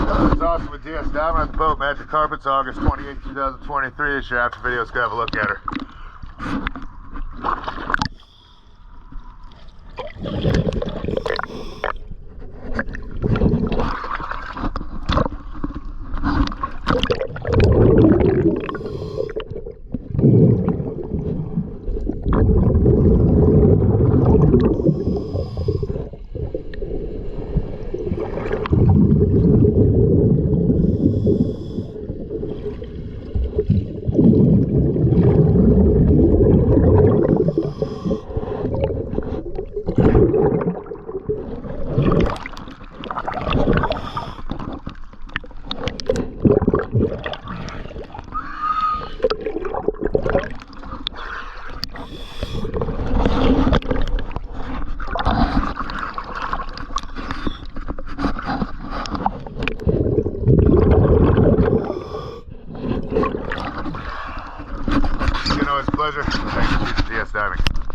It's awesome with DS Diving at the boat. Magic Carpets, August 28, 2023. This is your after video. Let's go have a look at her. It's a pleasure. Thanks for DS Diving.